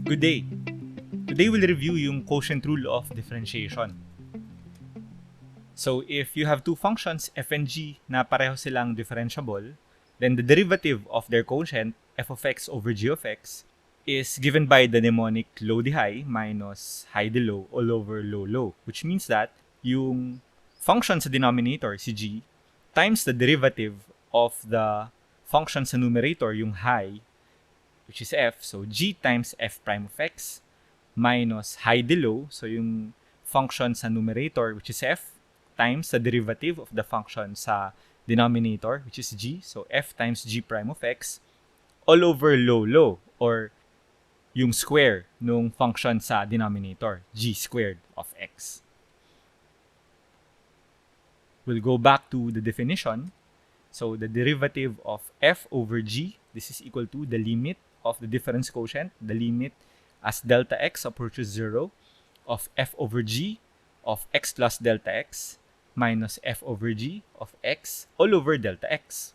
Good day! Today we'll review yung quotient rule of differentiation. So if you have two functions, f and g, na pareho silang differentiable, then the derivative of their quotient, f of x over g of x, is given by the mnemonic low di high minus high di low all over low low, which means that yung function sa denominator, si g, times the derivative of the function sa numerator, yung high, which is f, so g times f prime of x, minus high di low, so yung function sa numerator, which is f, times the derivative of the function sa denominator, which is g, so f times g prime of x, all over low low, or yung square nung function sa denominator, g squared of x. We'll go back to the definition. So the derivative of f over g, this is equal to the limit of the difference quotient, the limit as delta x approaches 0 of f over g of x plus delta x minus f over g of x all over delta x.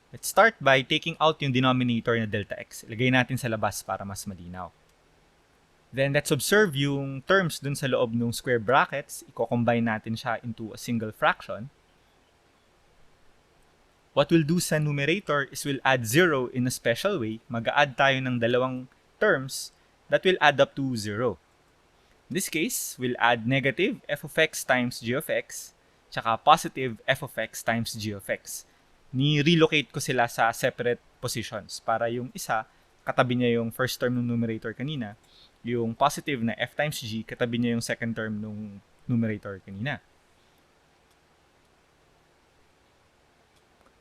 Let's start by taking out yung denominator na delta x. Ilagay natin sa labas para mas malinaw. Then let's observe yung terms dun sa loob ng square brackets. Iko-combine natin siya into a single fraction. What we'll do sa numerator is we'll add 0 in a special way. Mag-a-add tayo ng dalawang terms that will add up to 0. In this case, we'll add negative f of x times g of x, tsaka positive f of x times g of x. Ni-relocate ko sila sa separate positions para yung isa, katabi niya yung first term ng numerator kanina, yung positive na f times g, katabi niya yung second term ng numerator kanina.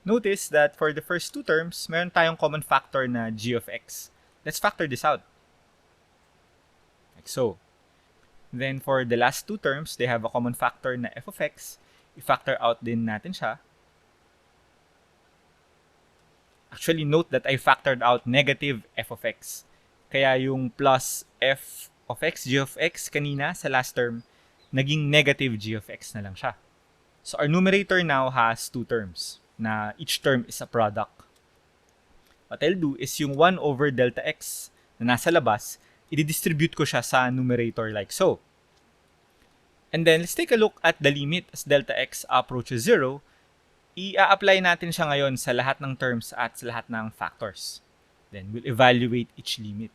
Notice that for the first two terms, meron tayong common factor na g of x. Let's factor this out. Like so. Then for the last two terms, they have a common factor na f of x. I-factor out din natin siya. Actually, note that I factored out negative f of x. Kaya yung plus f of x, g of x kanina sa last term, naging negative g of x na lang siya. So our numerator now has two terms, na each term is a product. What I'll do is yung 1 over delta x na nasa labas, i-distribute ko siya sa numerator like so. And then, let's take a look at the limit as delta x approaches 0. I-apply natin siya ngayon sa lahat ng terms at sa lahat ng factors. Then, we'll evaluate each limit.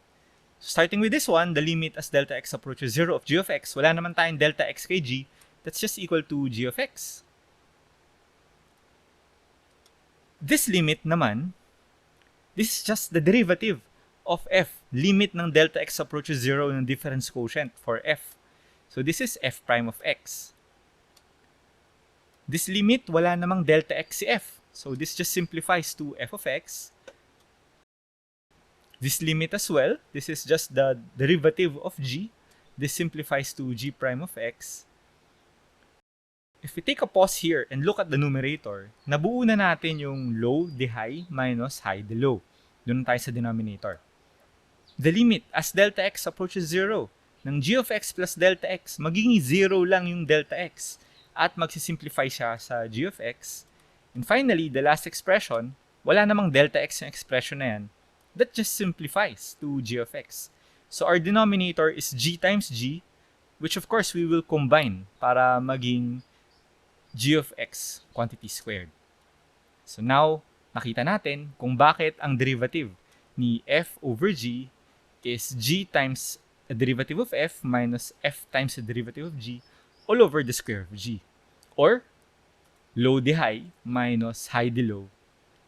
So, starting with this one, the limit as delta x approaches 0 of g of x, wala naman tayong delta x kay g, that's just equal to g of x. This limit naman, this is just the derivative of f. Limit ng delta x approaches 0 ng difference quotient for f. So, this is f prime of x. This limit, wala namang delta x si f. So, this just simplifies to f of x. This limit as well, this is just the derivative of g. This simplifies to g prime of x. If we take a pause here and look at the numerator, nabuo na natin yung low di high minus high di low. Doon tayo sa denominator. The limit as delta x approaches 0 ng g of x plus delta x, magiging 0 lang yung delta x at magsisimplify siya sa g of x. And finally, the last expression, wala namang delta x yung expression na yan. That just simplifies to g of x. So our denominator is g times g, which of course we will combine para maging g of x quantity squared. So now, nakita natin kung bakit ang derivative ni f over g is g times the derivative of f minus f times the derivative of g all over the square of g. Or, low di high minus high di low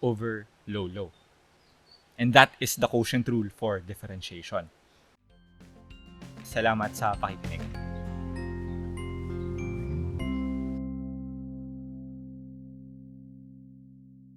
over low low. And that is the quotient rule for differentiation. Salamat sa pakikinig.